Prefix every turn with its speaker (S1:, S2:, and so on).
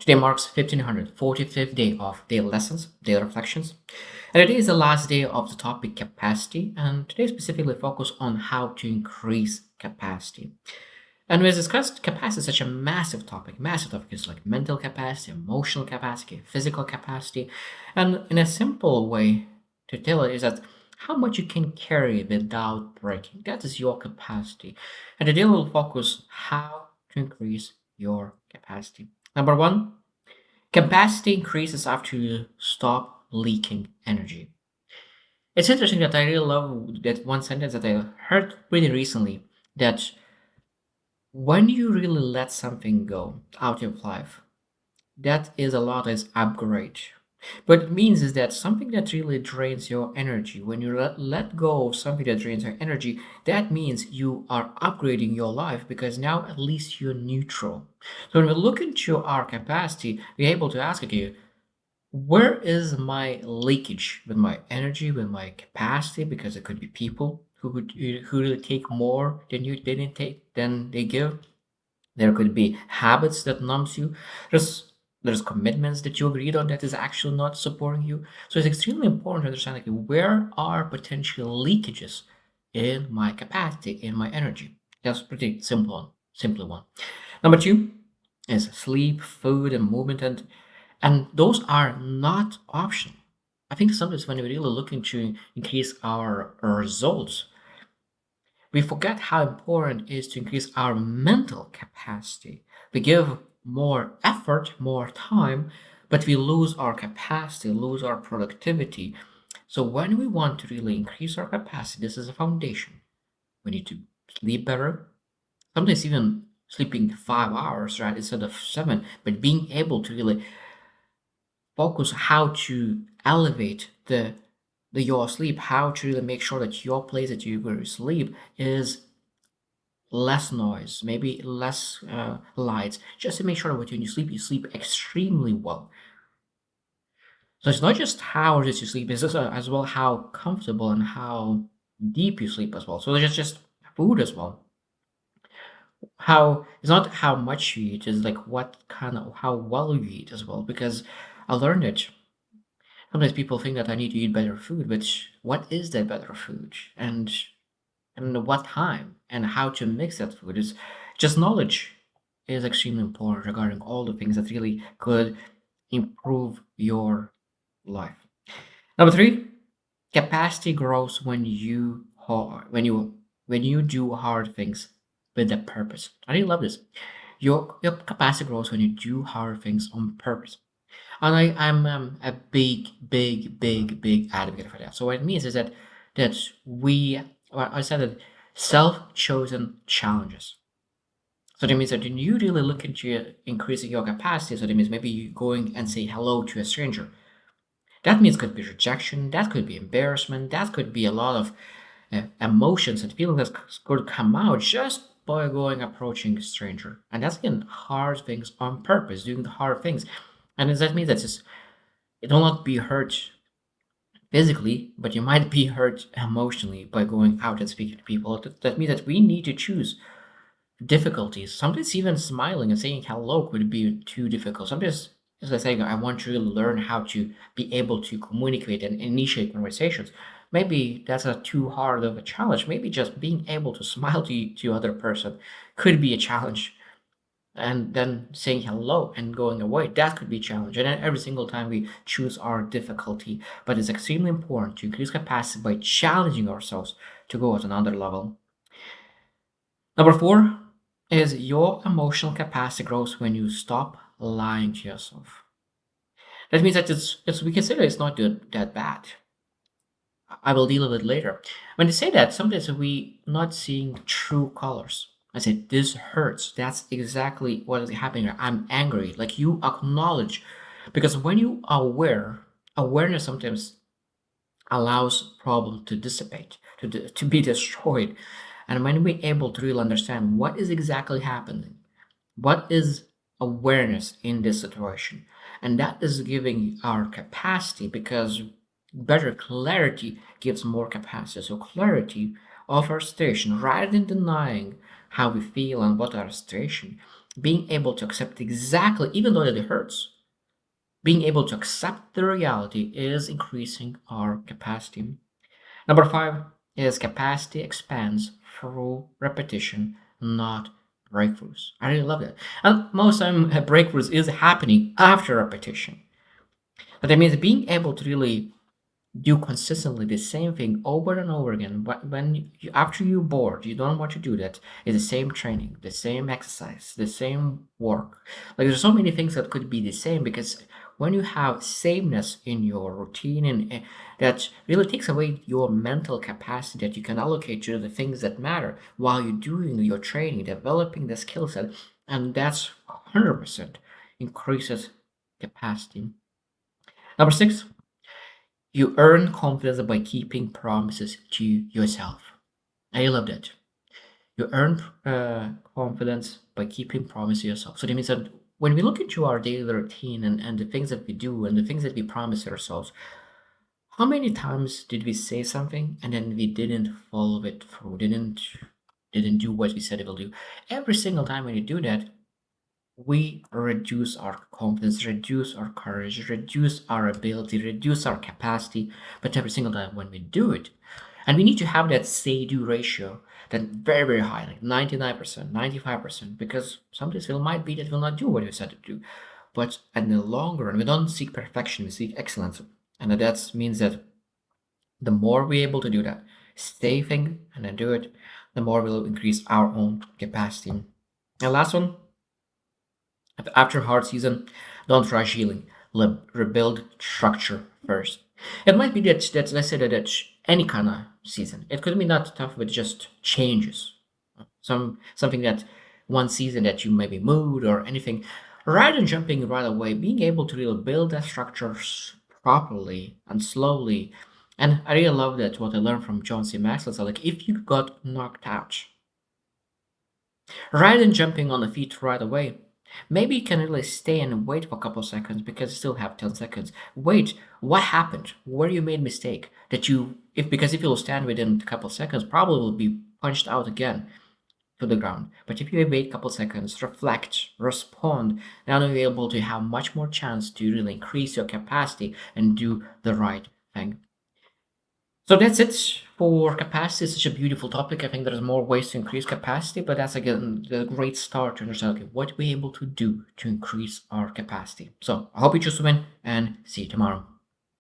S1: Today marks 1545th day of daily lessons, daily reflections. And today is the last day of the topic capacity, and today specifically focus on how to increase capacity. And we discussed capacity is such a massive topic. Massive topic is like mental capacity, emotional capacity, physical capacity. And in a simple way to tell it is that how much you can carry without breaking. That is your capacity. And today we'll focus how to increase your capacity. Number one, capacity increases after you stop leaking energy. It's interesting that I really love that one sentence that I heard pretty recently that when you really let something go out of life, that is a lot as upgrade. What it means is that something that really drains your energy, when you let go of something that drains your energy, that means you are upgrading your life because now at least you're neutral. So when we look into our capacity, we're able to ask, okay, where is my leakage with my energy, with my capacity? Because it could be people who really take more than you didn't take than they give. There could be habits that numbs you. There's commitments that you agreed on that is actually not supporting you. So it's extremely important to understand like where are potential leakages in my capacity, in my energy. That's pretty simple one. Number two is sleep, food, and movement, and those are not optional. I think sometimes when we're really looking to increase our results, we forget how important it is to increase our mental capacity. We give more effort, more time, but we lose our capacity, lose our productivity. So when we want to really increase our capacity, this is a foundation. We need to sleep better, sometimes even sleeping 5 hours, right, instead of seven, but being able to really focus how to elevate the your sleep, how to really make sure that your place that you go to sleep is less noise, maybe less lights, just to make sure that when you sleep extremely well. So it's not just how hours that you sleep, it's also as well how comfortable and how deep you sleep as well. So it's just food as well. How it's not how much you eat, it's like what kind of how well you eat as well. Because I learned it. Sometimes people think that I need to eat better food, but what is that better food? And what time and how to mix that food is just knowledge is extremely important regarding all the things that really could improve your life. Number three, capacity grows when you do hard things with a purpose. I really love this. Your capacity grows when you do hard things on purpose. And I'm a big advocate for that. So what it means is that we, well, I said that self-chosen challenges. So that means that when you really look into increasing your capacity, so that means maybe you going and say hello to a stranger. That means could be rejection, that could be embarrassment, that could be a lot of emotions and feelings that could come out just by going approaching a stranger. And that's again hard things on purpose, doing the hard things. And that means that it will not be hurt physically, but you might be hurt emotionally by going out and speaking to people. That means that we need to choose difficulties. Sometimes even smiling and saying hello could be too difficult. Sometimes, as I say, I want to really learn how to be able to communicate and initiate conversations. Maybe that's a too hard of a challenge. Maybe just being able to smile to other person could be a challenge, and then saying hello and going away, that could be a challenge. And then every single time we choose our difficulty, but it's extremely important to increase capacity by challenging ourselves to go at another level. Number four is your emotional capacity grows when you stop lying to yourself. That means that it's we consider it's not that bad. I will deal with it later. When they say that, sometimes we not seeing true colors. I say this hurts. That's exactly what is happening. I'm angry. Like you acknowledge, because when you are aware, awareness sometimes allows problem to dissipate, to be destroyed, and when we're able to really understand what is exactly happening, what is awareness in this situation, and that is giving our capacity because better clarity gives more capacity. So clarity of our station rather than denying how we feel and what our station, Being able to accept exactly, even though that it hurts, being able to accept the reality is increasing our capacity. Number five is capacity expands through repetition, not breakthroughs. I really love that. And most time, breakthroughs is happening after repetition. But that means being able to really do consistently the same thing over and over again. When you, after you're bored, you don't want to do that. It's the same training, the same exercise, the same work. Like there's so many things that could be the same because when you have sameness in your routine and that really takes away your mental capacity that you can allocate to the things that matter while you're doing your training, developing the skill set, and that's 100% increases capacity. Number six, you earn confidence by keeping promises to yourself. I love that. You earn confidence by keeping promises to yourself. So that means that when we look into our daily routine and the things that we do and the things that we promise ourselves, how many times did we say something and then we didn't follow it through, didn't do what we said it will do? Every single time when you do that, we reduce our confidence, reduce our courage, reduce our ability, reduce our capacity. But every single time when we do it, and we need to have that say do ratio that very, very high, like 99%, 95%, because sometimes it might be that we'll not do what we said to do. But in the long run, we don't seek perfection, we seek excellence. And that means that the more we're able to do that, stay thing and then do it, the more we'll increase our own capacity. And last one, after hard season, don't rush healing. Rebuild structure first. It might be that let's say that it's any kind of season. It could be not tough, but just changes. Something that one season that you maybe moved or anything. Rather than jumping right away, being able to really build that structures properly and slowly. And I really love that what I learned from John C. Maxwell. So like if you got knocked out, rather than jumping on the feet right away, maybe you can really stay and wait for a couple of seconds because you still have 10 seconds. Wait, what happened? Where you made mistake? That you, if because if you'll stand within a couple of seconds, probably will be punched out again to the ground. But if you wait a couple of seconds, reflect, respond, now you're able to have much more chance to really increase your capacity and do the right thing. So that's it for capacity. It's such a beautiful topic. I think there's more ways to increase capacity, but that's again the great start to understand okay, what we're able to do to increase our capacity. So I hope you choose to win and see you tomorrow.